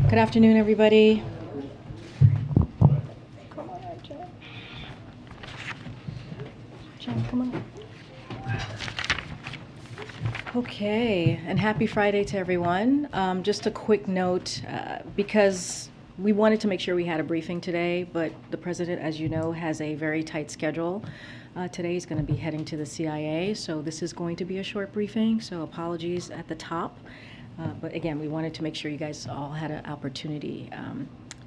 Good afternoon, everybody. Come on, Jen. Jen, come on. Okay, and happy Friday to everyone. Just a quick note, because we wanted to make sure we had a briefing today, but the president, as you know, has a very tight schedule. Today he's going to be heading to the CIA, so this is going to be a short briefing, so apologies at the top. But again, we wanted to make sure you guys all had an opportunity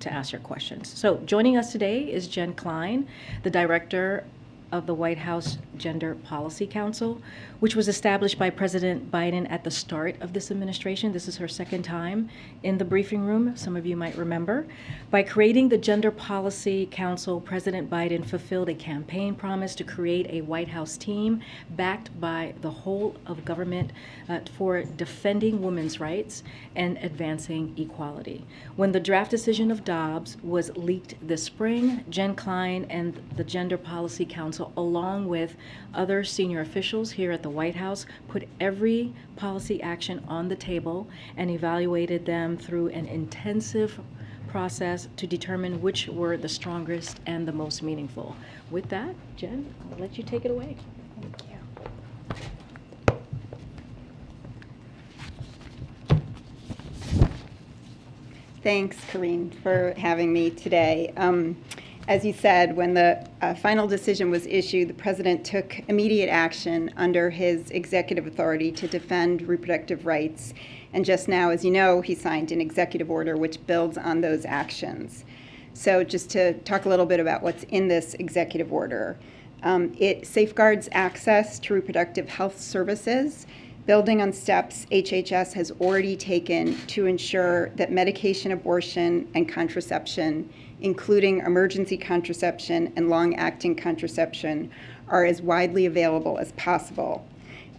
to ask your questions. So joining us today is Jen Klein, the director of the White House Gender Policy Council, which was established by President Biden at the start of this administration. This is her second time in the briefing room, some of you might remember. By creating the Gender Policy Council, President Biden fulfilled a campaign promise to create a White House team backed by the whole of government for defending women's rights and advancing equality. When the draft decision of Dobbs was leaked this spring, Jen Klein and the Gender Policy Council, along with other senior officials here at the White House, put every policy action on the table and evaluated them through an intensive process to determine which were the strongest and the most meaningful. With that, Jen, I'll let you take it away. Thank you. Thanks, Karine, for having me today. As you said, when the final decision was issued, the president took immediate action under his executive authority to defend reproductive rights. And just now, as you know, he signed an executive order which builds on those actions. So just to talk a little bit about what's in this executive order. It safeguards access to reproductive health services, building on steps HHS has already taken to ensure that medication abortion and contraception, including emergency contraception and long-acting contraception, are as widely available as possible,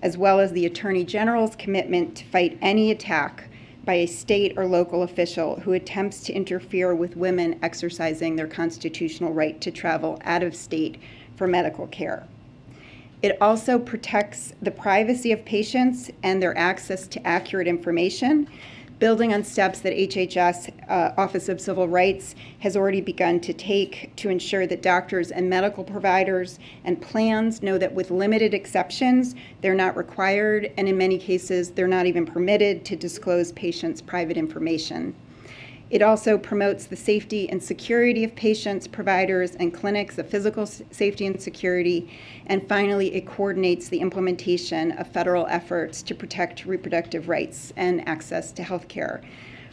as well as the Attorney General's commitment to fight any attack by a state or local official who attempts to interfere with women exercising their constitutional right to travel out of state for medical care. It also protects the privacy of patients and their access to accurate information, building on steps that HHS, Office of Civil Rights, has already begun to take to ensure that doctors and medical providers and plans know that with limited exceptions, they're not required, and in many cases, they're not even permitted to disclose patients' private information. It also promotes the safety and security of patients, providers, and clinics, the physical safety and security. And finally, it coordinates the implementation of federal efforts to protect reproductive rights and access to health care.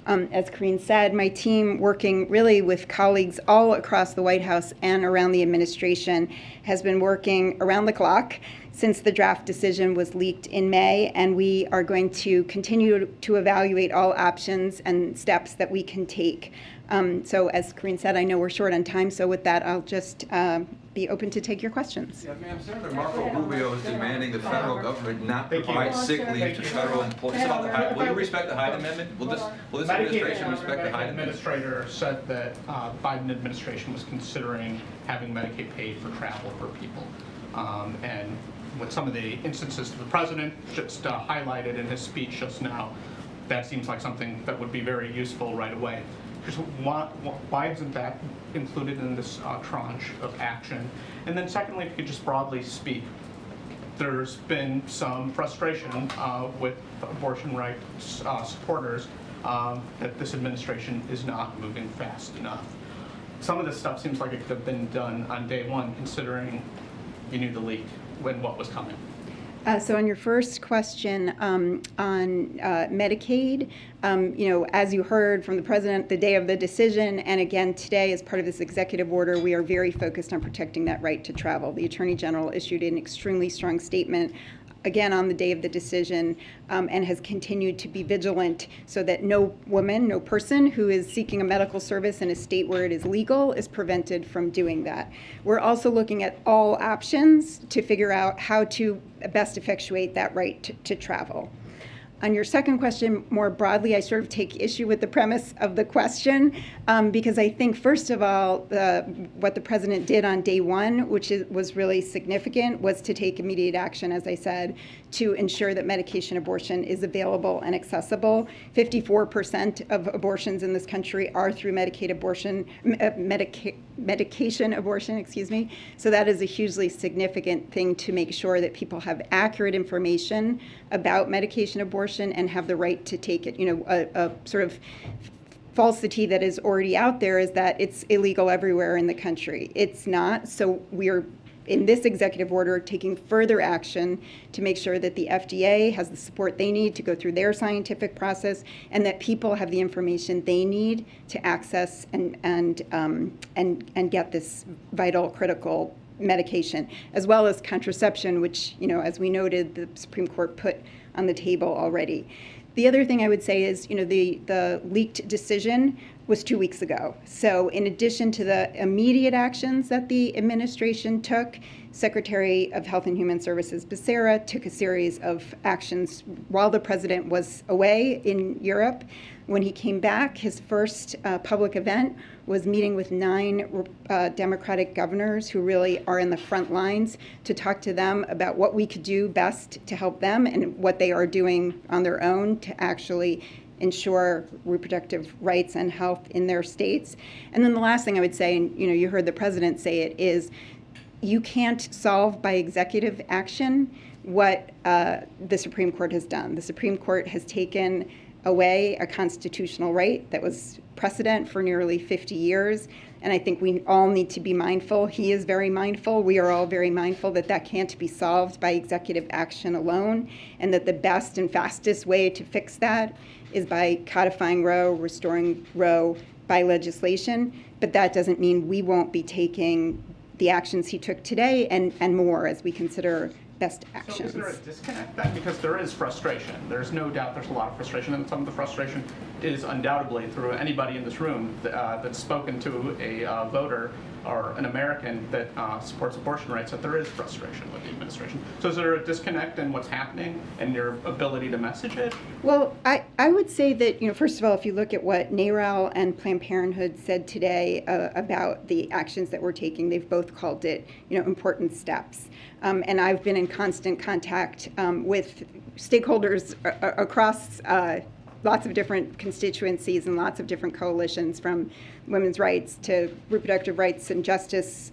As Karine said, my team, working really with colleagues all across the White House and around the administration, has been working around the clock since the draft decision was leaked in May, and we are going to continue to evaluate all options and steps that we can take. So as Karine said, I know we're short on time, so with that, I'll just be open to take your questions. Yeah, ma'am, Senator Marco Rubio is demanding the federal government not provide sick leave to federal employees. Will you respect the Hyde Amendment? Will this administration respect the Hyde Amendment? Administrator said that Biden administration was considering having Medicaid paid for travel for people. And with some of the instances the president just highlighted in his speech just now, that seems like something that would be very useful right away. Just why isn't that included in this tranche of action? And then secondly, if you could just broadly speak, there's been some frustration with abortion rights supporters that this administration is not moving fast enough. Some of this stuff seems like it could have been done on day one, considering you knew the leak when what was coming. So on your first question on Medicaid, as you heard from the president the day of the decision, and again today as part of this executive order, we are very focused on protecting that right to travel. The Attorney General issued an extremely strong statement again on the day of the decision, and has continued to be vigilant so that no woman, no person who is seeking a medical service in a state where it is legal is prevented from doing that. We're also looking at all options to figure out how to best effectuate that right to travel. On your second question, more broadly, I sort of take issue with the premise of the question because I think, first of all, what the president did on day one, which was really significant, was to take immediate action, as I said, to ensure that medication abortion is available and accessible. 54% of abortions in this country are through medication abortion, excuse me. So that is a hugely significant thing to make sure that people have accurate information about medication abortion and have the right to take it. A sort of falsity that is already out there is that it's illegal everywhere in the country. It's not. So we're, in this executive order, taking further action to make sure that the FDA has the support they need to go through their scientific process, and that people have the information they need to access and get this vital, critical medication, as well as contraception, which, as we noted, the Supreme Court put on the table already. The other thing I would say is, the leaked decision was 2 weeks ago. So in addition to the immediate actions that the administration took, Secretary of Health and Human Services Becerra took a series of actions while the president was away in Europe. When he came back, his first public event was meeting with 9 Democratic governors who really are in the front lines to talk to them about what we could do best to help them and what they are doing on their own to actually ensure reproductive rights and health in their states. And then the last thing I would say, and you heard the president say it, is you can't solve by executive action what the Supreme Court has done. The Supreme Court has taken away a constitutional right that was precedent for nearly 50 years. And I think we all need to be mindful. He is very mindful. We are all very mindful that that can't be solved by executive action alone, and that the best and fastest way to fix that is by codifying Roe, restoring Roe by legislation. But that doesn't mean we won't be taking the actions he took today and more as we consider best actions. So is there a disconnect then? Because there is frustration. There's no doubt there's a lot of frustration, and some of the frustration is undoubtedly through anybody in this room that's spoken to a voter or an American that supports abortion rights, that there is frustration with the administration. So is there a disconnect in what's happening and your ability to message it? Well, I would say that, first of all, if you look at what NARAL and Planned Parenthood said today about the actions that we're taking, they've both called it, important steps. And I've been in constant contact with stakeholders across lots of different constituencies and lots of different coalitions, from women's rights to reproductive rights and justice,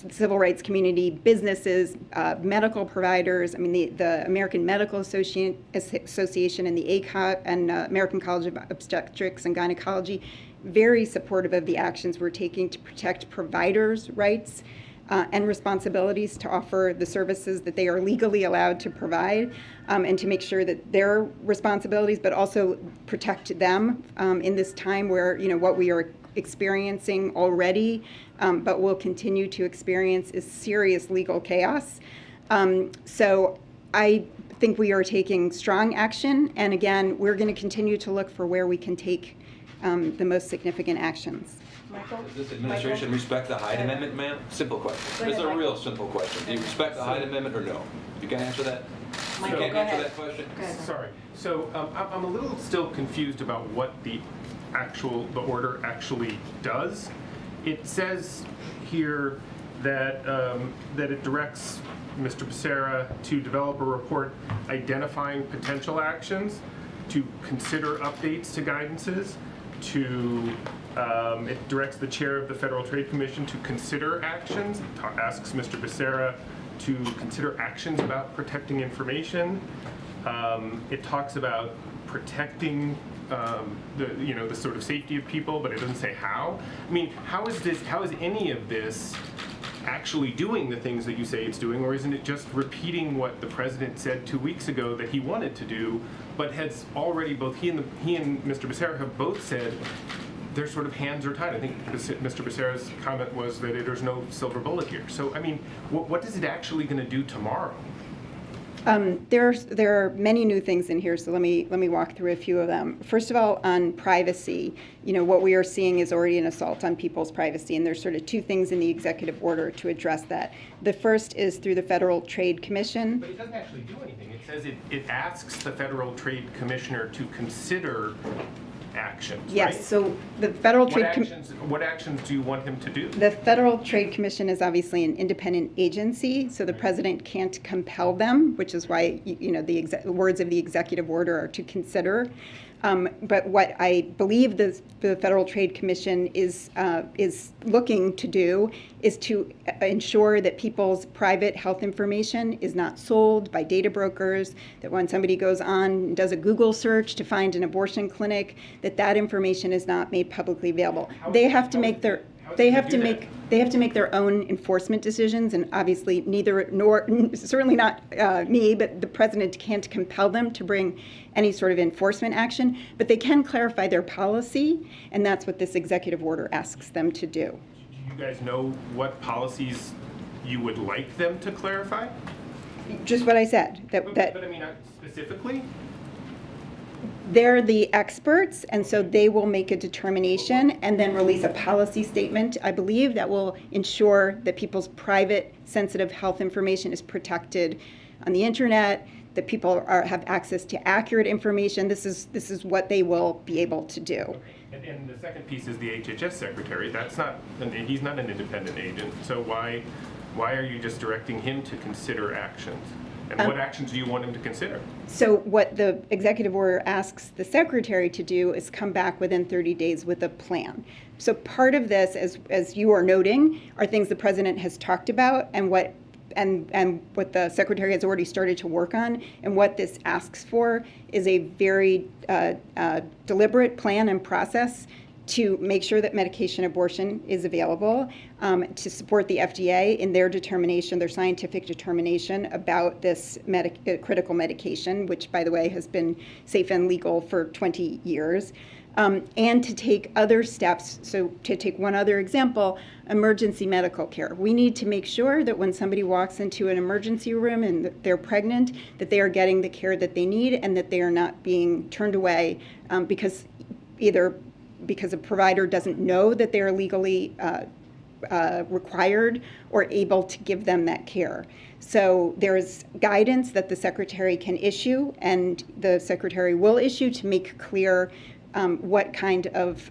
civil rights community, businesses, medical providers. I mean, the American Medical Association and the ACOT and American College of Obstetrics and Gynecology, very supportive of the actions we're taking to protect providers' rights and responsibilities to offer the services that they are legally allowed to provide, and to make sure that their responsibilities, but also protect them in this time where, what we are experiencing already, but will continue to experience, is serious legal chaos. So I think we are taking strong action, and again, we're going to continue to look for where we can take the most significant actions. Michael? Does this administration respect the Hyde Amendment, ma'am? Simple question. It's a real simple question. Do you respect the Hyde Amendment or no? You can't answer that? Michael, You can't go answer ahead. that question? Go ahead. Sorry. So I'm a little still confused about what the order actually does. It says here that that it directs Mr. Becerra to develop a report identifying potential actions, to consider updates to guidances, it directs the chair of the Federal Trade Commission to consider actions, asks Mr. Becerra to consider actions about protecting information. It talks about protecting the sort of safety of people, but it doesn't say how. I mean, how is any of this actually doing the things that you say it's doing, or isn't it just repeating what the president said 2 weeks ago that he wanted to do, but has already, both he and Mr. Becerra have both said their sort of hands are tied. I think Mr. Becerra's comment was that there's no silver bullet here. So, I mean, what is it actually going to do tomorrow? There are many new things in here, so let me walk through a few of them. First of all, on privacy, what we are seeing is already an assault on people's privacy, and there's sort of two things in the executive order to address that. The first is through the Federal Trade Commission. But it doesn't actually do anything. It says it asks the Federal Trade Commissioner to consider actions, Yes, right? so the Federal Trade What actions do you want him to do? The Federal Trade Commission is obviously an independent agency, so the president can't compel them, which is why the words of the executive order are to consider. But what I believe the Federal Trade Commission is looking to do is to ensure that people's private health information is not sold by data brokers, that when somebody goes on and does a Google search to find an abortion clinic, that information is not made publicly available. They have to make their own enforcement decisions, and obviously certainly not me, but the president can't compel them to bring any sort of enforcement action, but they can clarify their policy, and that's what this executive order asks them to do. Do you guys know what policies you would like them to clarify? Just what I said. But I mean, specifically? They're the experts, and so they will make a determination and then release a policy statement, I believe, that will ensure that people's private, sensitive health information is protected on the internet, that people have access to accurate information. This is what they will be able to do. And the second piece is the HHS secretary. He's not an independent agent, so why are you just directing him to consider actions? And what actions do you want him to consider? So what the executive order asks the secretary to do is come back within 30 days with a plan. So part of this, as you are noting, are things the president has talked about and what the secretary has already started to work on. And what this asks for is a very deliberate plan and process to make sure that medication abortion is available, to support the FDA in their determination, their scientific determination about this critical medication, which, by the way, has been safe and legal for 20 years, and to take other steps. So to take one other example, emergency medical care. We need to make sure that when somebody walks into an emergency room and they're pregnant, that they are getting the care that they need and that they are not being turned away because a provider doesn't know that they're legally required or able to give them that care. So there's guidance that the secretary can issue, and the secretary will issue to make clear what kind of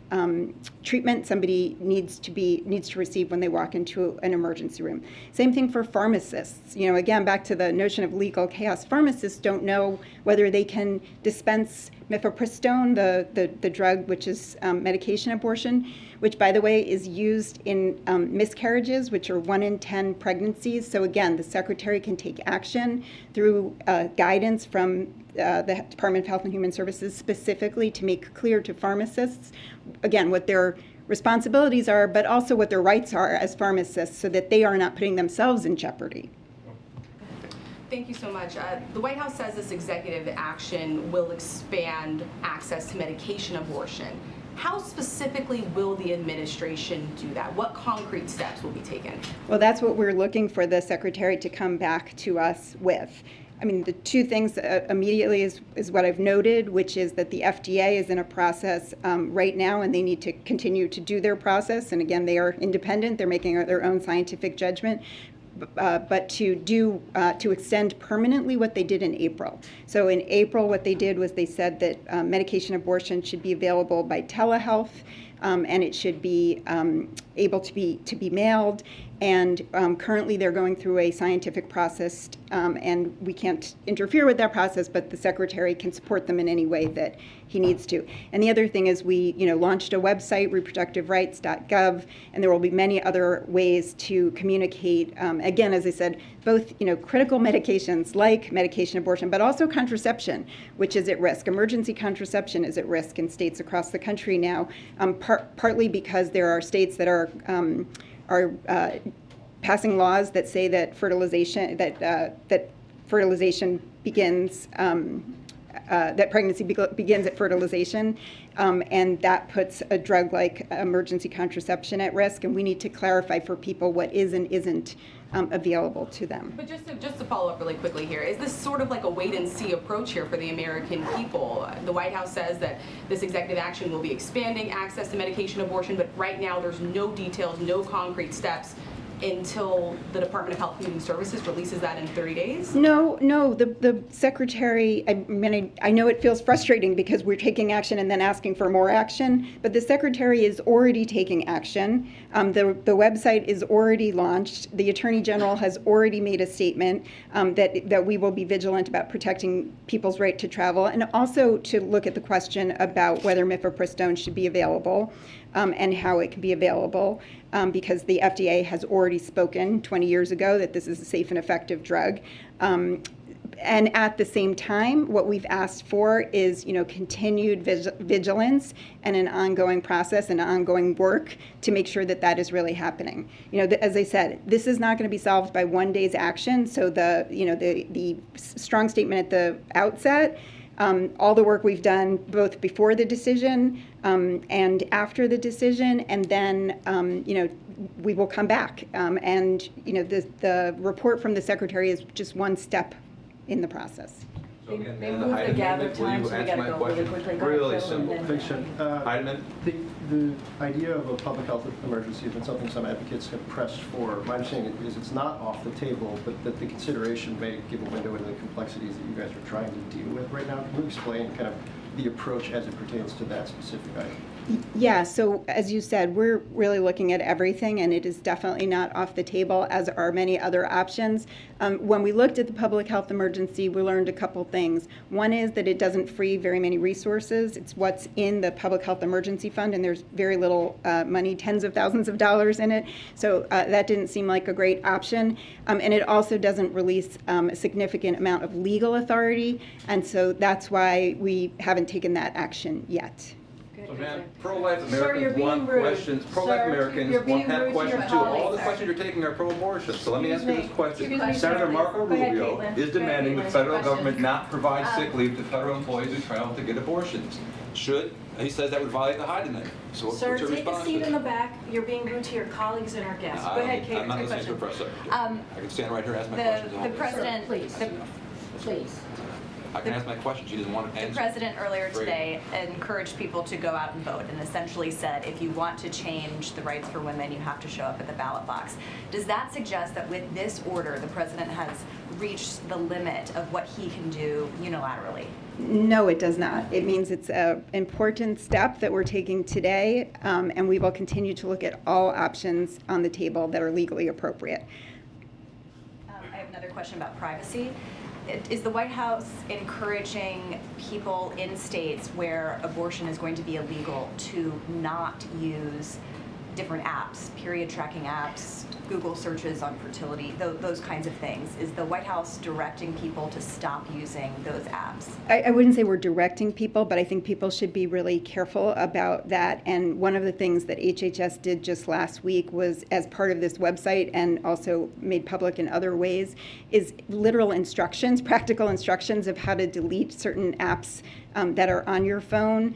treatment somebody needs to receive when they walk into an emergency room. Same thing for pharmacists. Again, back to the notion of legal chaos. Pharmacists don't know whether they can dispense mifepristone, the drug which is medication abortion, which, by the way, is used in miscarriages, which are 1 in 10 pregnancies. So again, the secretary can take action through guidance from the Department of Health and Human Services specifically to make clear to pharmacists, again, what their responsibilities are, but also what their rights are as pharmacists so that they are not putting themselves in jeopardy. Thank you so much. The White House says this executive action will expand access to medication abortion. How specifically will the administration do that? What concrete steps will be taken? Well, that's what we're looking for the secretary to come back to us with. I mean, the two things immediately is what I've noted, which is that the FDA is in a process right now, and they need to continue to do their process. And again, they are independent; they're making their own scientific judgment. But to extend permanently what they did in April. So in April, what they did was they said that medication abortion should be available by telehealth, and it should be able to be mailed. And currently, they're going through a scientific process, and we can't interfere with that process, but the secretary can support them in any way that he needs to. And the other thing is we launched a website, reproductiverights.gov, and there will be many other ways to communicate, again, as I said, both critical medications like medication abortion, but also contraception, which is at risk. Emergency contraception is at risk in states across the country now, partly because there are states that are passing laws that say that fertilization begins, that pregnancy begins at fertilization, and that puts a drug like emergency contraception at risk. And we need to clarify for people what is and isn't available to them. But just to follow up really quickly here, is this sort of like a wait-and-see approach here for the American people? The White House says that this executive action will be expanding access to medication abortion, but right now there's no details, no concrete steps until the Department of Health and Human Services releases that in 30 days? No, the secretary, I mean, I know it feels frustrating because we're taking action and then asking for more action, but the secretary is already taking action. The website is already launched. The attorney general has already made a statement that we will be vigilant about protecting people's right to travel, and also to look at the question about whether mifepristone should be available and how it can be available. Because the FDA has already spoken 20 years ago that this is a safe and effective drug. And at the same time, what we've asked for is, continued vigilance and an ongoing process and ongoing work to make sure that that is really happening. As I said, this is not going to be solved by one day's action. So the strong statement at the outset, all the work we've done both before the decision and after the decision, and then we will come back. The report from the secretary is just one step in the process. So again, They the moved the Hyde gather Amendment, will time, you so we answer gotta my go really question? quickly. Go Really ahead, Phil, and simple. then- Fiction. Hyde Amendment? The idea of a public health emergency has been something some advocates have pressed for. My understanding is it's not off the table, but that the consideration may give a window into the complexities that you guys are trying to deal with right now. Can you explain kind of the approach as it pertains to that specific item? Yeah, so as you said, we're really looking at everything, and it is definitely not off the table, as are many other options. When we looked at the public health emergency, we learned a couple things. One is that it doesn't free very many resources. It's what's in the public health emergency fund, and there's very little money, tens of thousands of dollars in it. So that didn't seem like a great option. And it also doesn't release a significant amount of legal authority, and so that's why we haven't taken that action yet. So, ma'am, pro-life Sir, you're Americans being want rude. questions. Pro-life Sir, Americans you're being have rude to your questions too. All the colleagues. questions you're taking are pro-abortion. So let me ask you Excuse this me. question. Excuse me, Senator sir. Marco Go ahead, Rubio Caitlin. is Go ahead, demanding the Caitlin. federal Question. government not provide sick leave to federal employees who travel to get abortions. He says that would violate the Hyde Amendment. So what's Sir, your take a response seat to in the that? back. You're being rude to your colleagues and our guests. Go ahead, Kate. I'm not Quick listening to a question. press secretary. I can stand right here and ask my questions. The president, Please. the Please. I can ask my question. She doesn't want to answer. president earlier Great. today encouraged people to go out and vote and essentially said, if you want to change the rights for women, you have to show up at the ballot box. Does that suggest that with this order, the president has reached the limit of what he can do unilaterally? No, it does not. It means it's an important step that we're taking today, and we will continue to look at all options on the table that are legally appropriate. I have another question about privacy. Is the White House encouraging people in states where abortion is going to be illegal to not use different apps, period tracking apps, Google searches on fertility, those kinds of things? Is the White House directing people to stop using those apps? I wouldn't say we're directing people, but I think people should be really careful about that. And one of the things that HHS did just last week was, as part of this website and also made public in other ways, is literal instructions, practical instructions of how to delete certain apps that are on your phone,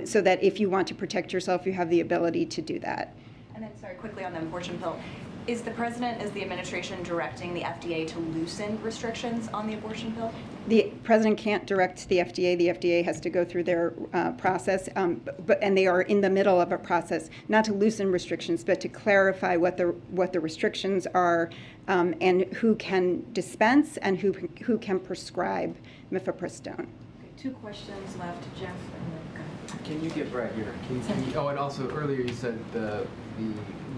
so that if you want to protect yourself, you have the ability to do that. And then, sorry, quickly on the abortion pill. Is the administration directing the FDA to loosen restrictions on the abortion pill? The president can't direct the FDA. The FDA has to go through their process, and they are in the middle of a process, not to loosen restrictions, but to clarify what the restrictions are, and who can dispense and who can prescribe mifepristone. Two questions left, Jeff, and then go. Can you get right here? Oh, and also earlier you said the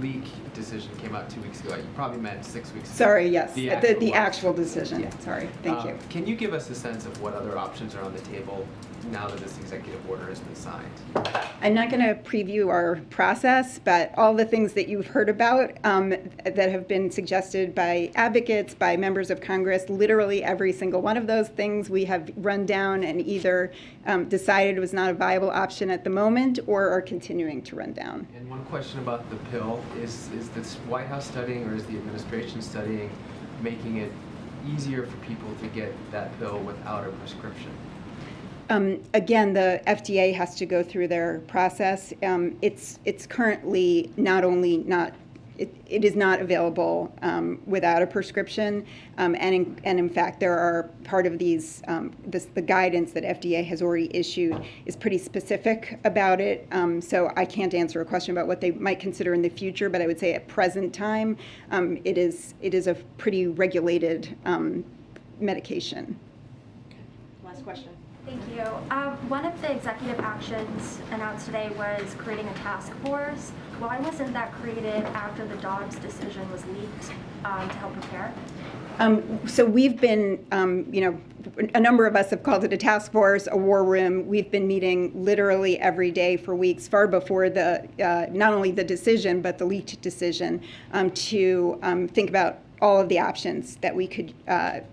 leak decision came out 2 weeks ago. You probably meant 6 weeks ago. Sorry, yes, the one. actual decision. Yeah. Sorry, thank you. Can you give us a sense of what other options are on the table now that this executive order has been signed? I'm not going to preview our process, but all the things that you've heard about that have been suggested by advocates, by members of Congress, literally every single one of those things we have run down and either decided was not a viable option at the moment or are continuing to run down. And one question about the pill, is this White House studying or is the administration studying making it easier for people to get that pill without a prescription? Again, the FDA has to go through their process. It's currently not only not it is not available without a prescription. And in fact, there are part of these, the guidance that FDA has already issued is pretty specific about it. So I can't answer a question about what they might consider in the future, but I would say at present time, it is a pretty regulated medication. Last question. Thank you. One of the executive actions announced today was creating a task force. Why wasn't that created after the Dobbs decision was leaked to help prepare? So we've been, a number of us have called it a task force, a war room. We've been meeting literally every day for weeks, far before the not only the decision, but the leaked decision, to think about all of the options that we could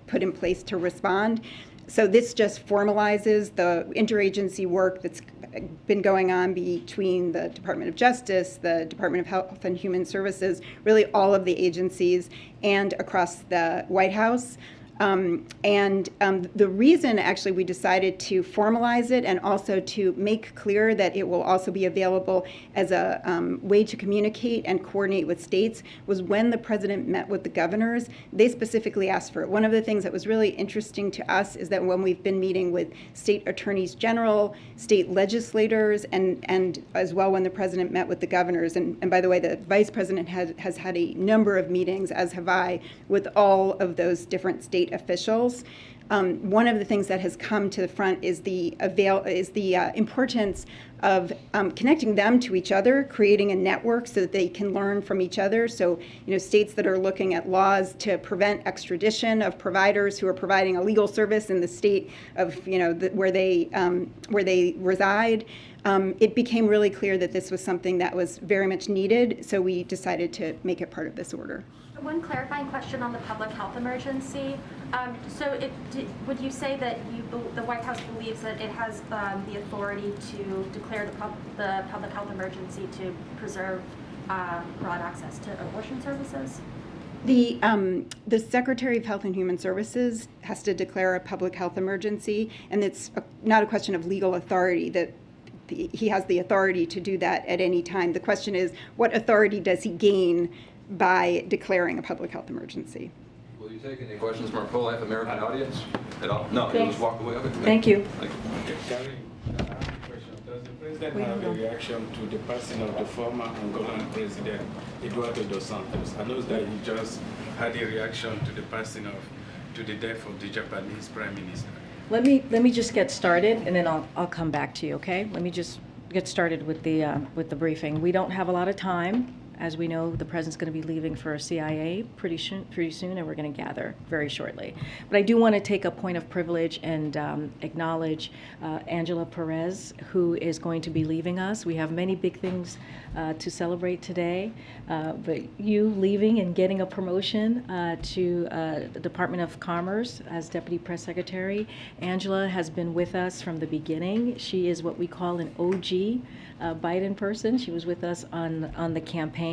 put in place to respond. So this just formalizes the interagency work that's been going on between the Department of Justice, the Department of Health and Human Services, really all of the agencies, and across the White House. The reason actually we decided to formalize it and also to make clear that it will also be available as a way to communicate and coordinate with states was when the president met with the governors, they specifically asked for it. One of the things that was really interesting to us is that when we've been meeting with state attorneys general, state legislators, and as well when the president met with the governors, and by the way, the vice president has had a number of meetings, as have I, with all of those different state officials. One of the things that has come to the front is the importance of connecting them to each other, creating a network so that they can learn from each other. So, states that are looking at laws to prevent extradition of providers who are providing a legal service in the state of, where they reside. It became really clear that this was something that was very much needed, so we decided to make it part of this order. One clarifying question on the public health emergency. Would you say that the White House believes that it has the authority to declare the public health emergency to preserve broad access to abortion services? The Secretary of Health and Human Services has to declare a public health emergency, and it's not a question of legal authority. That he has the authority to do that at any time. The question is, what authority does he gain by declaring a public health emergency? Will you take any questions from our pro-life American audience at all? No, you'll just walk away. Okay. Thank you. Thank you. Karine, I have a question. Does the president have a reaction to the passing of the former Angolan president, Eduardo dos Santos? I know that he just had a reaction to the to the death of the Japanese prime minister. Let me just get started, and then I'll come back to you. Okay? Let me just get started with the briefing. We don't have a lot of time. As we know, the president's going to be leaving for CIA pretty soon, and we're going to gather very shortly. But I do want to take a point of privilege and acknowledge Angela Perez, who is going to be leaving us. We have many big things to celebrate today, but you leaving and getting a promotion to the Department of Commerce as Deputy Press Secretary. Angela has been with us from the beginning. She is what we call an OG Biden person. She was with us on the campaign,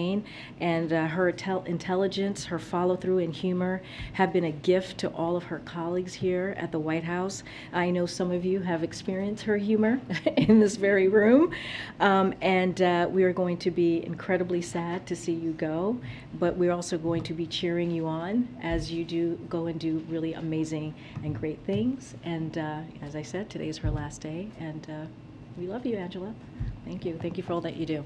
and her intelligence, her follow-through, and humor have been a gift to all of her colleagues here at the White House. I know some of you have experienced her humor in this very room, and we are going to be incredibly sad to see you go, but we're also going to be cheering you on as you do go and do really amazing and great things. And as I said, today is her last day, and we love you, Angela. Thank you. Thank you for all that you do.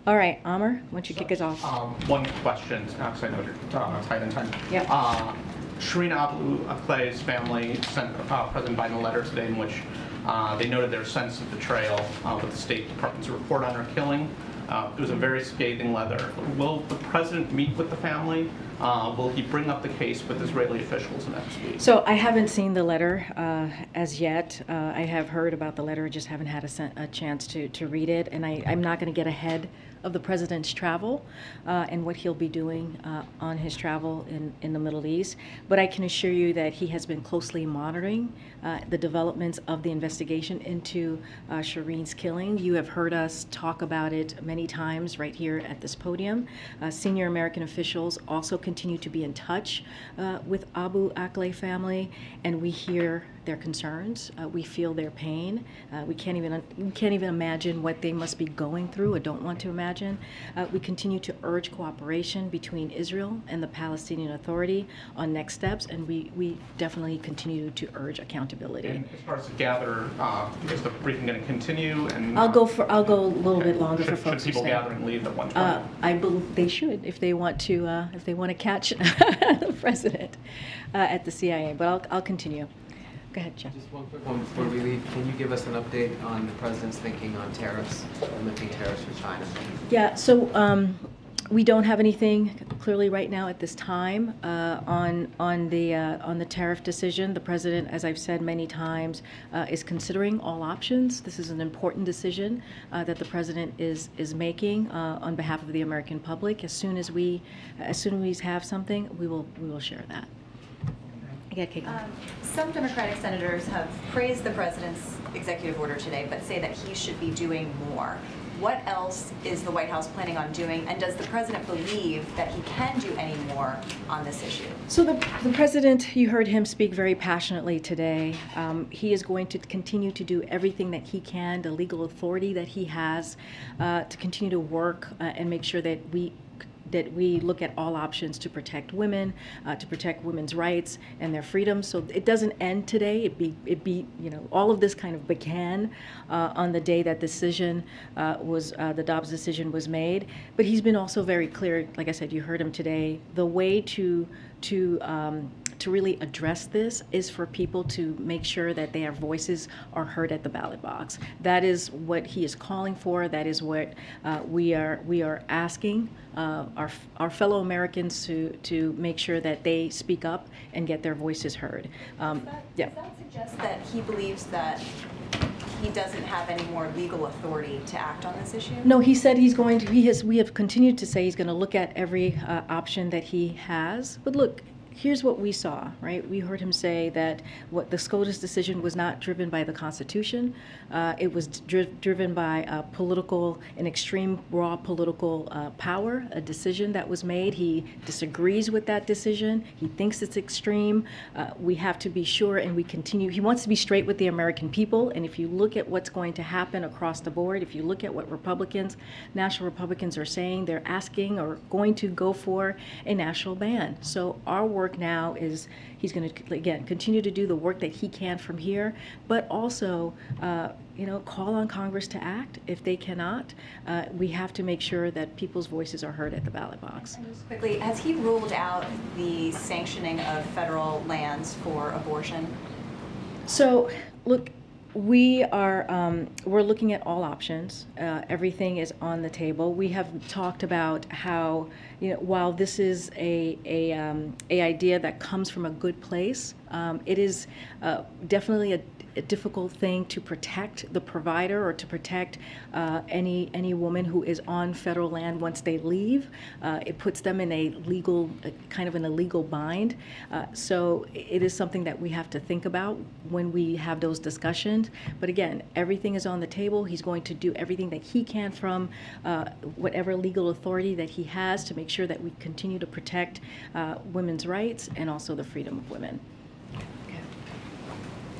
All right, Amr, why don't you kick us off? One question, because I know you're tight on time. Yeah. Shireen Abu Akleh's family sent President Biden a letter today in which they noted their sense of betrayal with the State Department's report on her killing. It was a very scathing letter. Will the president meet with the family? Will he bring up the case with Israeli officials next week? So I haven't seen the letter as yet. I have heard about the letter, just haven't had a chance to read it. And I'm not going to get ahead of the president's travel and what he'll be doing on his travel in the Middle East. But I can assure you that he has been closely monitoring the developments of the investigation into Shireen's killing. You have heard us talk about it many times right here at this podium. Senior American officials also continue to be in touch with Abu Akleh family, and we hear their concerns. We feel their pain. We can't even imagine what they must be going through or don't want to imagine. We continue to urge cooperation between Israel and the Palestinian Authority on next steps, and we definitely continue to urge accountability. And as far as the gather, is the briefing going to continue? And I'll go a little bit longer should, for folks should people to stay. gather and leave at 1:20? I believe they should if they want to catch the president at the CIA. But I'll continue. Go ahead, Jeff. Just one quick one before we leave. Can you give us an update on the president's thinking on tariffs and lifting tariffs for China? Yeah. So we don't have anything clearly right now at this time on the tariff decision. The president, as I've said many times, is considering all options. This is an important decision that the president is making on behalf of the American public. As soon as we have something, we will share that. Yeah, Kate. Some Democratic senators have praised the president's executive order today, but say that he should be doing more. What else is the White House planning on doing, and does the president believe that he can do any more on this issue? So the president, you heard him speak very passionately today. He is going to continue to do everything that he can, the legal authority that he has, to continue to work and make sure that we look at all options to protect women, to protect women's rights and their freedoms. So it doesn't end today. All of this kind of began on the day that the Dobbs decision was made. But he's been also very clear. Like I said, you heard him today. The way to really address this is for people to make sure that their voices are heard at the ballot box. That is what he is calling for. That is what we are asking our fellow Americans to make sure that they speak up and get their voices heard. Does that suggest that he believes that he doesn't have any more legal authority to act on this issue? No, he said he's going to. We have continued to say he's going to look at every option that he has. But look, here's what we saw, right? We heard him say that what the SCOTUS decision was not driven by the Constitution. It was driven by an extreme raw political power, a decision that was made. He disagrees with that decision. He thinks it's extreme. We have to be sure, and we continue. He wants to be straight with the American people, and if you look at what's going to happen across the board, if you look at what national Republicans are saying, they're asking or going to go for a national ban. So our work now is he's going to, again, continue to do the work that he can from here, but also call on Congress to act. If they cannot, we have to make sure that people's voices are heard at the ballot box. And just quickly, has he ruled out the sanctioning of federal lands for abortion? So, look, we're looking at all options. Everything is on the table. We have talked about how, while this is a idea that comes from a good place, it is definitely a difficult thing to protect the provider or to protect any woman who is on federal land once they leave. It puts them in a legal bind. So it is something that we have to think about when we have those discussions. But again, everything is on the table. He's going to do everything that he can from whatever legal authority that he has to make sure that we continue to protect women's rights and also the freedom of women.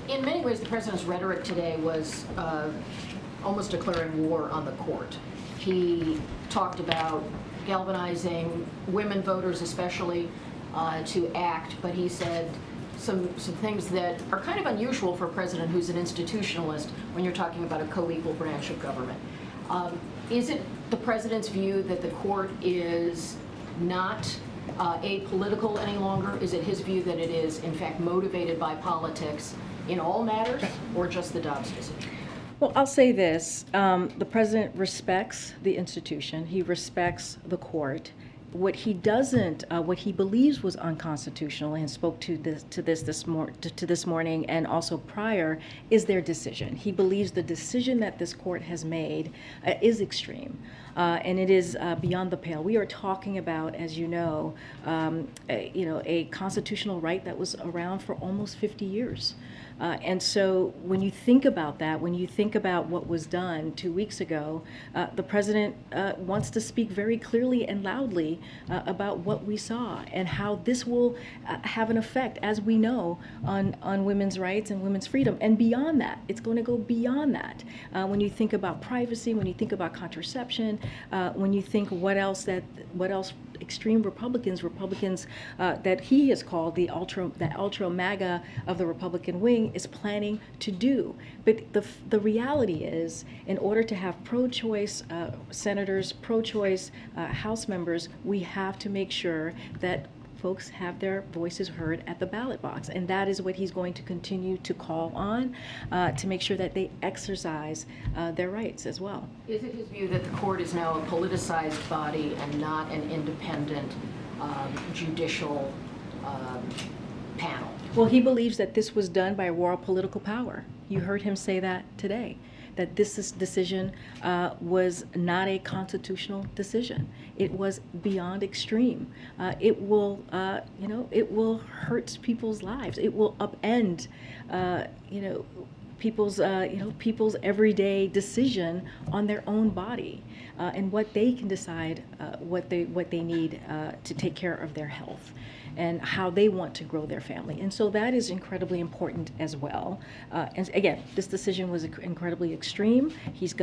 In many ways, the president's rhetoric today was almost declaring war on the court. He talked about galvanizing women voters especially to act, but he said some things that are kind of unusual for a president who's an institutionalist when you're talking about a co-equal branch of government. Is it the president's view that the court is not apolitical any longer? Is it his view that it is, in fact, motivated by politics in all matters, or just the Dobbs decision? Well, I'll say this. The president respects the institution. He respects the court. What he believes was unconstitutional and spoke to this morning and also prior is their decision. He believes the decision that this court has made is extreme. And it is beyond the pale. We are talking about, as you know, a constitutional right that was around for almost 50 years. And so when you think about that, when you think about what was done 2 weeks ago, the president wants to speak very clearly and loudly about what we saw and how this will have an effect, as we know, on women's rights and women's freedom. And beyond that, it's going to go beyond that. When you think about privacy, when you think about contraception, when you think what else extreme Republicans that he has called the ultra MAGA of the Republican wing is planning to do. But the reality is, in order to have pro-choice senators, pro-choice House members, we have to make sure that folks have their voices heard at the ballot box. And that is what he's going to continue to call on to make sure that they exercise their rights as well. Is it his view that the court is now a politicized body and not an independent judicial panel? Well, he believes that this was done by royal political power. You heard him say that today, that this decision was not a constitutional decision. It was beyond extreme. It will, it will hurt people's lives. It will upend, people's everyday decision on their own body and what they can decide, what they need to take care of their health and how they want to grow their family. And so that is incredibly important as well. And again, this decision was incredibly extreme. He's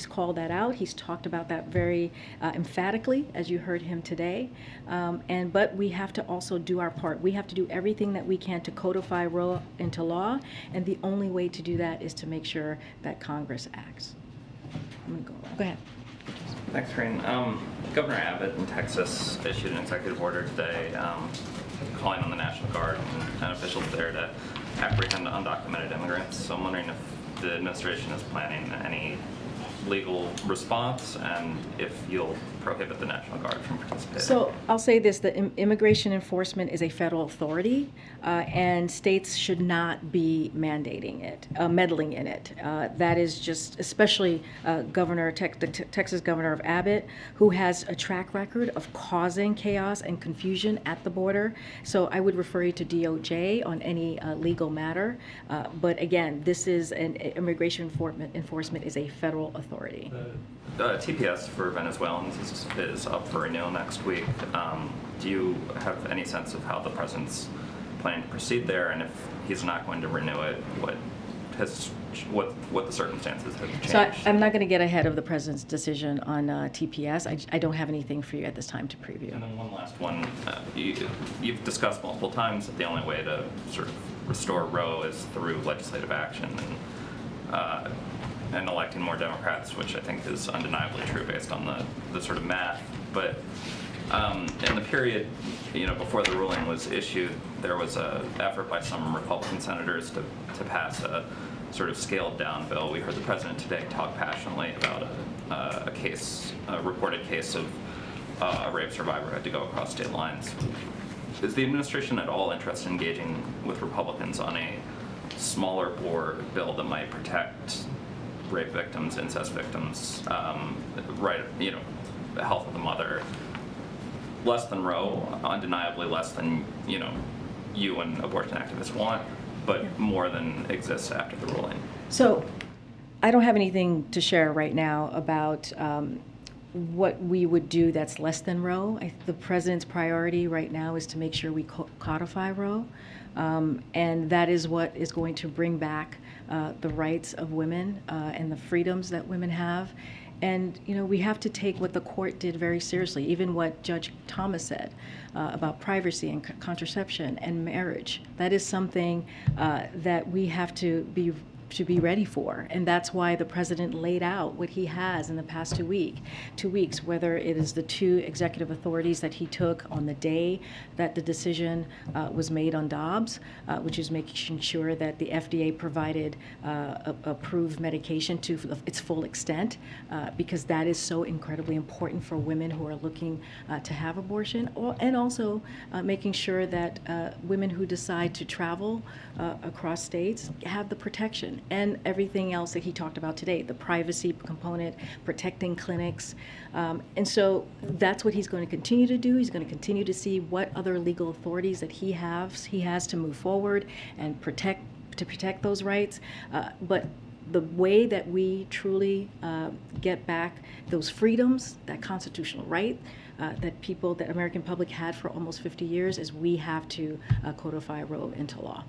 called that out. He's talked about that very emphatically, as you heard him today. But we have to also do our part. We have to do everything that we can to codify Roe into law, and the only way to do that is to make sure that Congress acts. I'm gonna go ahead. Thanks, Karine. Governor Abbott in Texas issued an executive order today calling on the National Guard and officials there to apprehend undocumented immigrants. So I'm wondering if the administration is planning any legal response and if you'll prohibit the National Guard from participating. So I'll say this, the immigration enforcement is a federal authority and states should not be mandating it, meddling in it. That is just, especially the Texas Governor of Abbott, who has a track record of causing chaos and confusion at the border. So I would refer you to DOJ on any legal matter. But again, this is immigration enforcement is a federal authority. TPS for Venezuelans is up for renewal next week. Do you have any sense of how the president's planning to proceed there, and if he's not going to renew it, what the circumstances have changed? So I'm not going to get ahead of the president's decision on TPS. I don't have anything for you at this time to preview. And then one last one. You've discussed multiple times that the only way to sort of restore Roe is through legislative action and electing more Democrats, which I think is undeniably true based on the sort of math. But in the period, before the ruling was issued, there was an effort by some Republican senators to pass a sort of scaled down bill. We heard the president today talk passionately about a reported case of a rape survivor who had to go across state lines. Is the administration at all interested in engaging with Republicans on a smaller bore bill that might protect rape victims, incest victims, the health of the mother, less than Roe, undeniably less than you and abortion activists want, but more than exists after the ruling? So I don't have anything to share right now about what we would do that's less than Roe. The president's priority right now is to make sure we codify Roe, and that is what is going to bring back the rights of women and the freedoms that women have. And we have to take what the court did very seriously, even what Judge Thomas said about privacy and contraception and marriage. That is something that we have to be ready for, and that's why the president laid out what he has in the past 2 weeks, whether it is the 2 executive authorities that he took on the day that the decision was made on Dobbs, which is making sure that the FDA provided approved medication to its full extent, because that is so incredibly important for women who are looking to have abortion, and also making sure that women who decide to travel across states have the protection and everything else that he talked about today, the privacy component, protecting clinics. And so that's what he's going to continue to do. He's going to continue to see what other legal authorities that he has to move forward and protect to protect those rights, but the way that we truly get back those freedoms, that constitutional right that American public had for almost 50 years, is we have to codify Roe into law.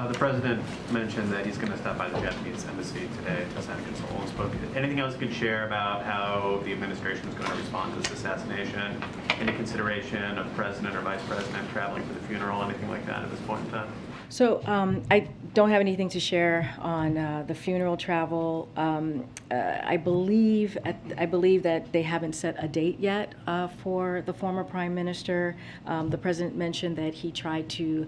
The president mentioned that he's going to stop by the Japanese embassy today to sign a condolence book. Anything else you could share about how the administration is going to respond to this assassination? Any consideration of president or vice president traveling for the funeral, anything like that at this point in time? So I don't have anything to share on the funeral travel. I believe that they haven't set a date yet for the former prime minister. The president mentioned that he tried to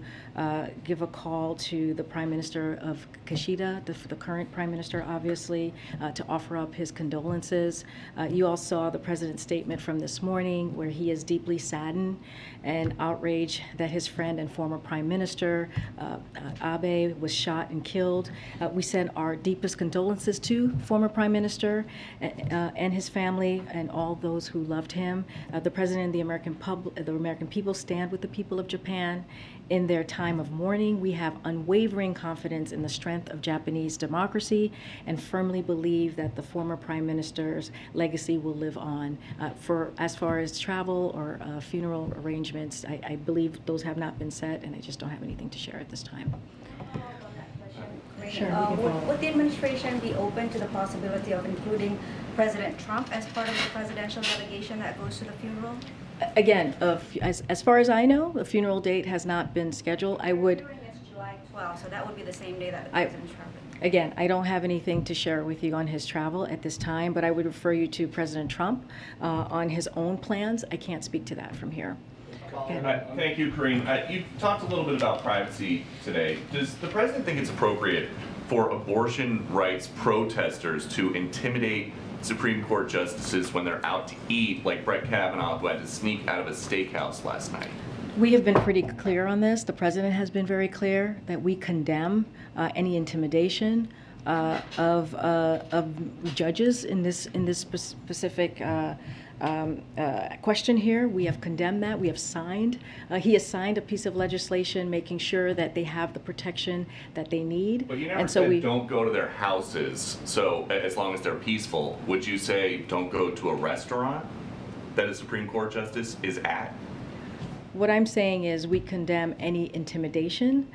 give a call to the prime minister of Kishida, the current prime minister, obviously, to offer up his condolences. You all saw the president's statement from this morning, where he is deeply saddened and outraged that his friend and former prime minister Abe was shot and killed. We send our deepest condolences to former Prime Minister and his family and all those who loved him. The President and the American people stand with the people of Japan in their time of mourning. We have unwavering confidence in the strength of Japanese democracy and firmly believe that the former Prime Minister's legacy will live on. As far as travel or funeral arrangements, I believe those have not been set, and I just don't have anything to share at this time. Sure, would the administration be open to the possibility of including President Trump as part of the presidential delegation that goes to the funeral? Again, as far as I know, the funeral date has not been scheduled. I would. It's July 12th, so that would be the same day that the President Trump. Again, I don't have anything to share with you on his travel at this time, but I would refer you to President Trump on his own plans. I can't speak to that from here. Thank you, Karine. You talked a little bit about privacy today. Does the president think it's appropriate for abortion rights protesters to intimidate Supreme Court justices when they're out to eat, like Brett Kavanaugh, who had to sneak out of a steakhouse last night? We have been pretty clear on this. The president has been very clear that we condemn any intimidation of judges in this specific question here. We have condemned that. We have signed. He has signed a piece of legislation making sure that they have the protection that they need. But you never said don't go to their houses, so as long as they're peaceful. Would you say don't go to a restaurant that a Supreme Court justice is at? What I'm saying is we condemn any intimidation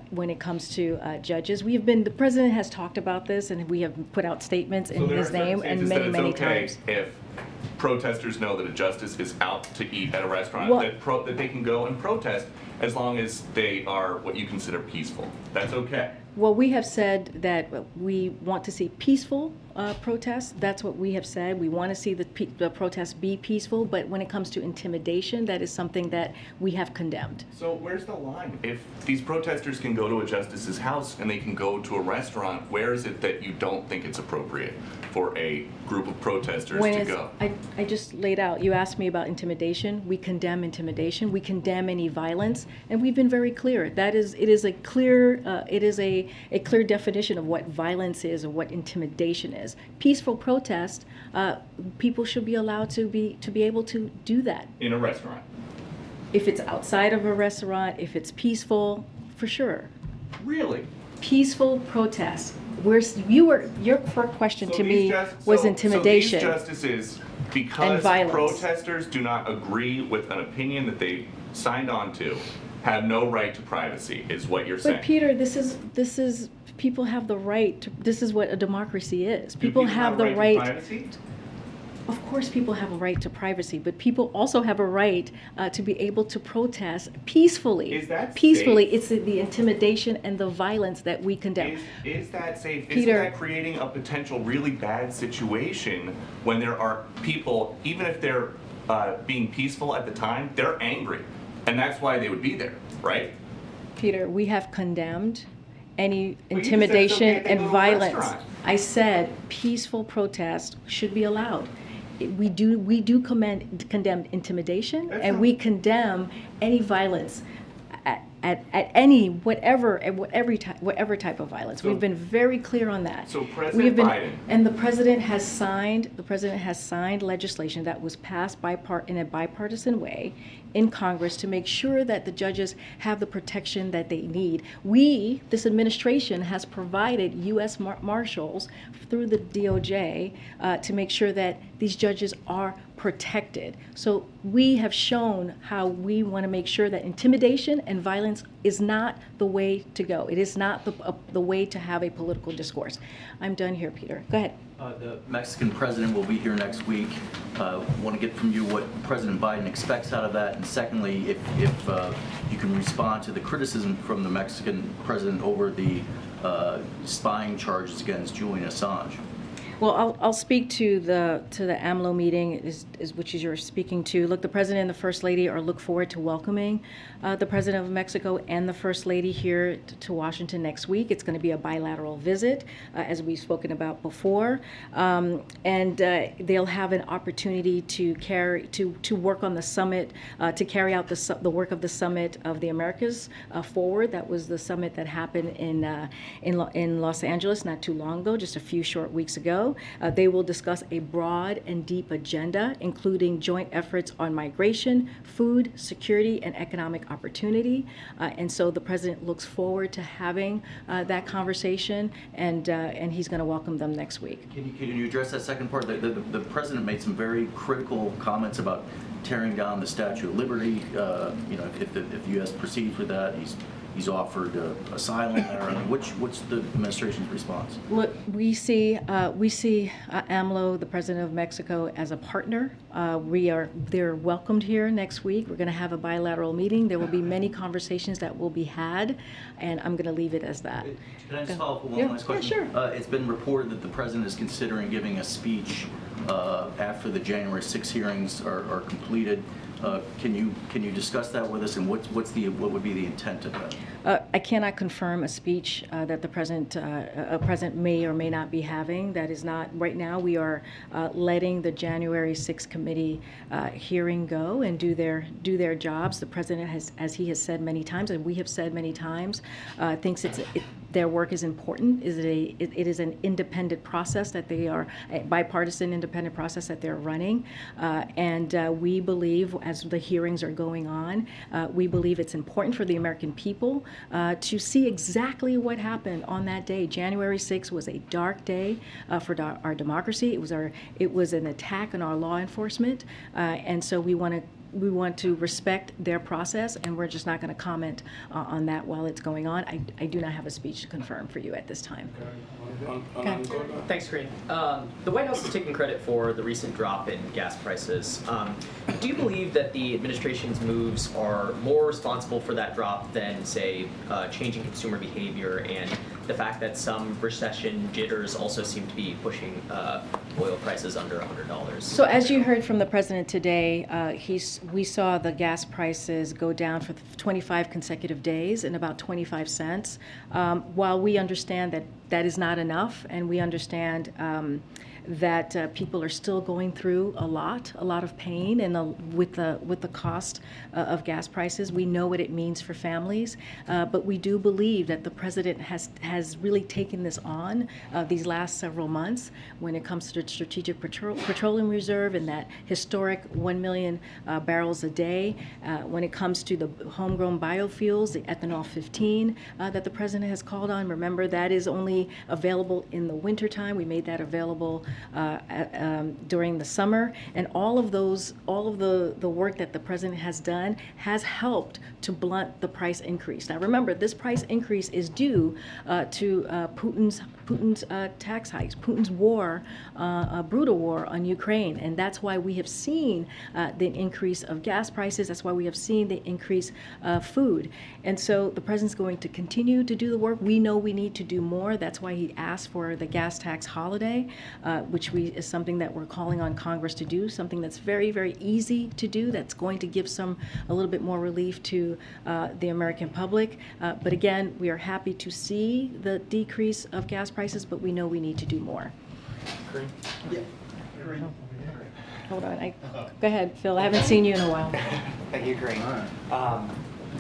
when it comes to judges. The president has talked about this, and we have put out statements in his name and many times. If protesters know that a justice is out to eat at a restaurant, that they can go and protest as long as they are what you consider peaceful. That's okay. Well, we have said that we want to see peaceful protests. That's what we have said. We want to see the protests be peaceful, but when it comes to intimidation, that is something that we have condemned. So where's the line? If these protesters can go to a justice's house and they can go to a restaurant, where is it that you don't think it's appropriate for a group of protesters to go? I just laid out, you asked me about intimidation. We condemn intimidation. We condemn any violence, and we've been very clear. It is a clear definition of what violence is or what intimidation is. Peaceful protest, people should be allowed to be able to do that. In a restaurant? If it's outside of a restaurant, if it's peaceful, for sure. Really? Peaceful protest. Your first question to me was intimidation. So these justices, because protesters do not agree with an opinion that they signed on to, have no right to privacy, is what you're saying. But Peter, this is people have the right to, this is what a democracy is. People have the right to privacy? Of course people have a right to privacy, but people also have a right to be able to protest peacefully. Is that peacefully? safe? It's the intimidation and the violence that we condemn. Is that safe? Peter, isn't that creating a potential really bad situation when there are people, even if they're being peaceful at the time, they're angry. And that's why they would be there, right? Peter, we have condemned any intimidation and violence. I said peaceful protest should be allowed. We condemn intimidation, and we condemn any violence at any, whatever type of violence. We've been very clear on that. So President Biden. And the president has signed legislation that was passed in a bipartisan way in Congress to make sure that the judges have the protection that they need. This administration has provided U.S. Marshals through the DOJ to make sure that these judges are protected. So we have shown how we want to make sure that intimidation and violence is not the way to go. It is not the way to have a political discourse. I'm done here, Peter. Go ahead. The Mexican president will be here next week. Want to get from you what President Biden expects out of that, and secondly, if you can respond to the criticism from the Mexican president over the spying charges against Julian Assange. Well, I'll speak to the AMLO meeting, which you're speaking to. Look, the president and the first lady look forward to welcoming the president of Mexico and the first lady here to Washington next week. It's going to be a bilateral visit, as we've spoken about before, and they'll have an opportunity to work on the summit, to carry out the work of the Summit of the Americas forward. That was the summit that happened in Los Angeles not too long ago, just a few short weeks ago. They will discuss a broad and deep agenda, including joint efforts on migration, food, security, and economic opportunity. And so the president looks forward to having that conversation, and he's going to welcome them next week. Can you address that second part? The president made some very critical comments about tearing down the Statue of Liberty. If the U.S. proceeds with that, he's offered asylum there. I mean, what's the administration's response? Look, we see AMLO, the president of Mexico, as a partner. They're welcomed here next week. We're going to have a bilateral meeting. There will be many conversations that will be had, and I'm going to leave it as that. Can I just follow up with one last question? Yeah, sure. It's been reported that the president is considering giving a speech after the January 6 hearings are completed. Can you discuss that with us, and what would be the intent of that? I cannot confirm a speech that the president may or may not be having. That is not right now. We are letting the January 6 committee hearing go and do their jobs. The president has, as he has said many times, and we have said many times, thinks their work is important. It is an independent process that they are, a bipartisan independent process that they're running, and we believe, as the hearings are going on, we believe it's important for the American people to see exactly what happened on that day. January 6th was a dark day for our democracy. It was an attack on our law enforcement, and so we want to respect their process, and we're just not going to comment on that while it's going on. I do not have a speech to confirm for you at this time. Thanks, Karine. The White House is taking credit for the recent drop in gas prices. Do you believe that the administration's moves are more responsible for that drop than, say, changing consumer behavior and the fact that some recession jitters also seem to be pushing oil prices under $100? So as you heard from the president today, we saw the gas prices go down for 25 consecutive days in about 25 cents. While we understand that that is not enough, and we understand that people are still going through a lot of pain, and with the cost of gas prices, we know what it means for families. But we do believe that the president has really taken this on these last several months when it comes to the Strategic Petroleum Reserve and that historic 1 million barrels a day. When it comes to the homegrown biofuels, the ethanol 15 that the president has called on. Remember, that is only available in the wintertime. We made that available during the summer, and all of the work that the president has done has helped to blunt the price increase. Now remember, this price increase is due to Putin's tax hikes, Putin's war, brutal war on Ukraine, and that's why we have seen the increase of gas prices. That's why we have seen the increase of food, and so the president's going to continue to do the work. We know we need to do more. That's why he asked for the gas tax holiday, which is something that we're calling on Congress to do, something that's very, very easy to do, that's going to give a little bit more relief to the American public. But again, we are happy to see the decrease of gas prices, but we know we need to do more. Karine? Yeah. Hold on. Go ahead, Phil. I haven't seen you in a while. Thank you, Karine.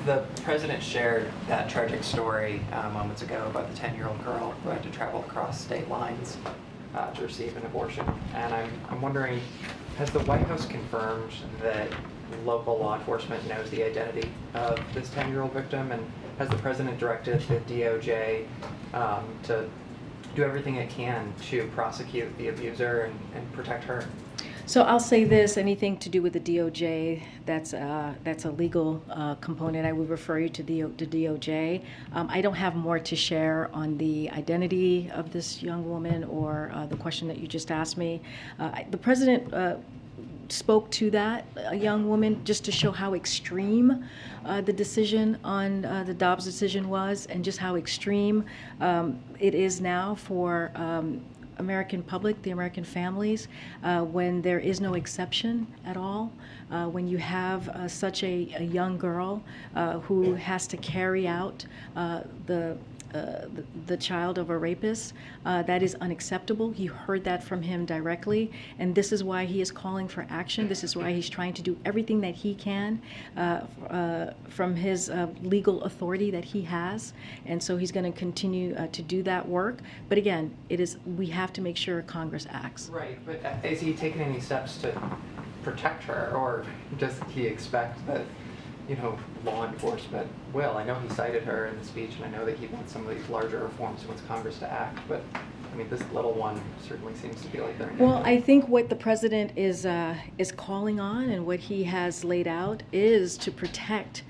The president shared that tragic story moments ago about the 10-year-old girl who had to travel across state lines to receive an abortion. And I'm wondering, has the White House confirmed that local law enforcement knows the identity of this 10-year-old victim? And has the president directed the DOJ to do everything it can to prosecute the abuser and protect her? So I'll say this, anything to do with the DOJ, that's a legal component. I would refer you to the DOJ. I don't have more to share on the identity of this young woman or the question that you just asked me. The president spoke to that young woman just to show how extreme the decision on the Dobbs decision was, and just how extreme it is now for American public, the American families, when there is no exception at all, when you have such a young girl who has to carry out the child of a rapist, that is unacceptable. You heard that from him directly, and this is why he is calling for action. This is why he's trying to do everything that he can from his legal authority that he has, and so he's going to continue to do that work. But again, we have to make sure Congress acts. Right, but has he taken any steps to protect her, or does he expect that, law enforcement will? I know he cited her in the speech, and I know that he wants some of these larger reforms, he wants Congress to act, but I mean, this little one certainly seems to be like they're... Well, I think what the president is calling on, and what he has laid out, is to protect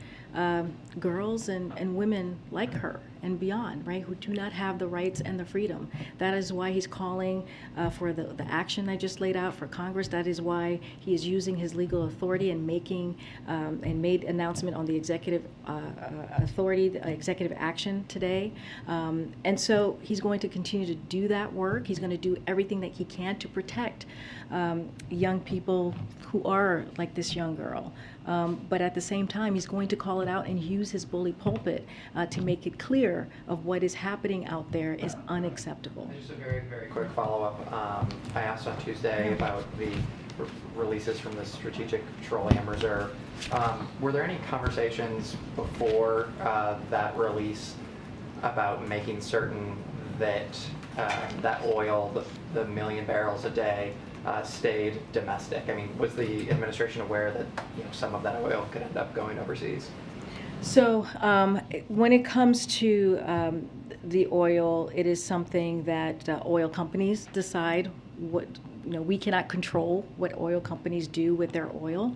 girls and women like her and beyond, right, who do not have the rights and the freedom. That is why he's calling for the action I just laid out for Congress. That is why he is using his legal authority and making and made announcement on the executive authority, the executive action today. And so he's going to continue to do that work. He's going to do everything that he can to protect young people who are like this young girl. But at the same time, he's going to call it out and use his bully pulpit to make it clear of what is happening out there is unacceptable. Just a very, very quick follow-up. I asked on Tuesday about the releases from the Strategic Petroleum Reserve. Were there any conversations before that release about making certain that that oil, the 1 million barrels a day, stayed domestic? I mean, was the administration aware that some of that oil could end up going overseas? So when it comes to the oil, it is something that oil companies decide. What we cannot control what oil companies do with their oil,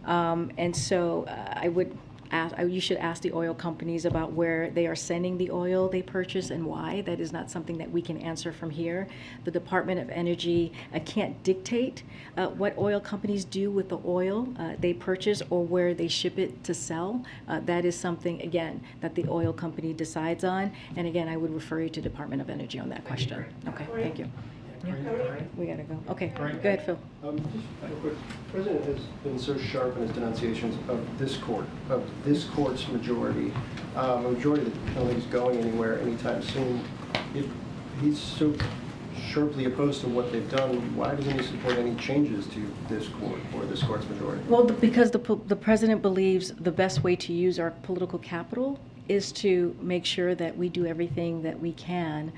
and so you should ask the oil companies about where they are sending the oil they purchase and why. That is not something that we can answer from here. The Department of Energy can't dictate what oil companies do with the oil they purchase or where they ship it to sell. That is something, again, that the oil company decides on. And again, I would refer you to Department of Energy on that question. Okay, thank you. Yeah. We gotta go. Okay, go ahead, Phil. Just real quick, the president has been so sharp in his denunciations of this court's majority. A majority that I don't think is going anywhere anytime soon. If he's so sharply opposed to what they've done, why doesn't he support any changes to this court or this court's majority? Well, because the president believes the best way to use our political capital is to make sure that we do everything that we can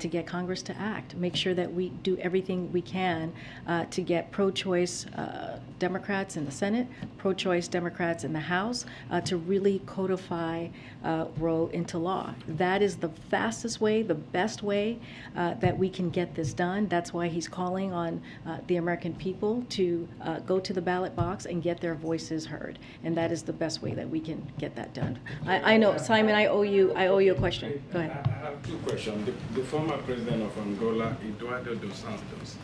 to get Congress to act, make sure that we do everything we can to get pro-choice Democrats in the Senate, pro-choice Democrats in the House, to really codify Roe into law. That is the fastest way, the best way that we can get this done. That's why he's calling on the American people to go to the ballot box and get their voices heard. And that is the best way that we can get that done. I know, Simon, I owe you a question. Go ahead. I have two questions. The former president of Angola, Eduardo dos Santos,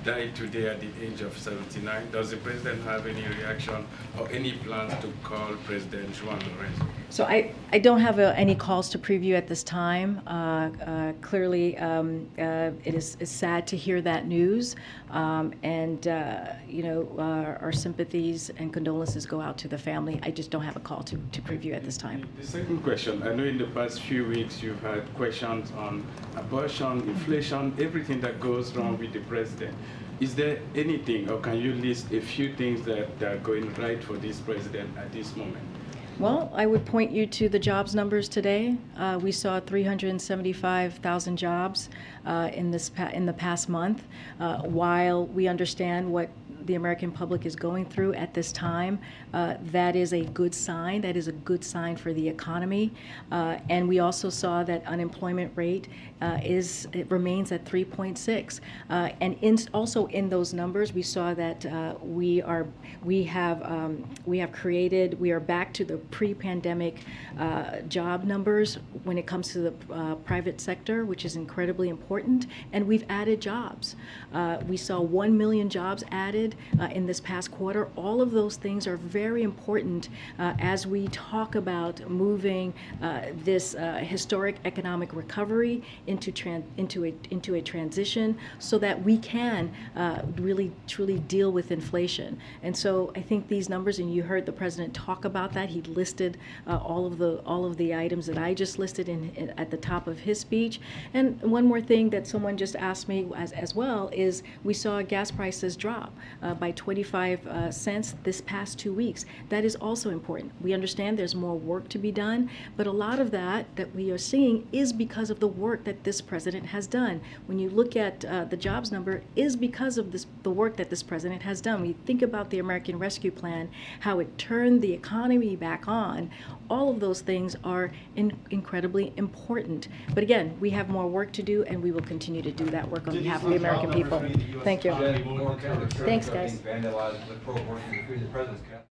died today at the age of 79. Does the president have any reaction or any plans to call President Juan Lorenzo? So I don't have any calls to preview at this time. Clearly, it is sad to hear that news, and our sympathies and condolences go out to the family. I just don't have a call to preview at this time. The second question, I know in the past few weeks you've had questions on abortion, inflation, everything that goes wrong with the president. Is there anything, or can you list a few things that are going right for this president at this moment? Well, I would point you to the jobs numbers today. We saw 375,000 jobs in the past month. While we understand what the American public is going through at this time, that is a good sign. That is a good sign for the economy. And we also saw that unemployment rate it remains at 3.6. And also in those numbers, we saw that we are back to the pre-pandemic job numbers when it comes to the private sector, which is incredibly important. And we've added jobs. We saw 1 million jobs added in this past quarter. All of those things are very important as we talk about moving this historic economic recovery into a transition, so that we can really truly deal with inflation. And so I think these numbers, and you heard the president talk about that. He listed all of the items that I just listed at the top of his speech. And one more thing that someone just asked me as well is we saw gas prices drop by 25 cents this past 2 weeks. That is also important. We understand there's more work to be done, but a lot of that we are seeing is because of the work that this president has done. When you look at the jobs number, is because of the work that this president has done. We think about the American Rescue Plan, how it turned the economy back on. All of those things are incredibly important. But again, we have more work to do, and we will continue to do that work on behalf of the American people. Thank you. Thanks, guys.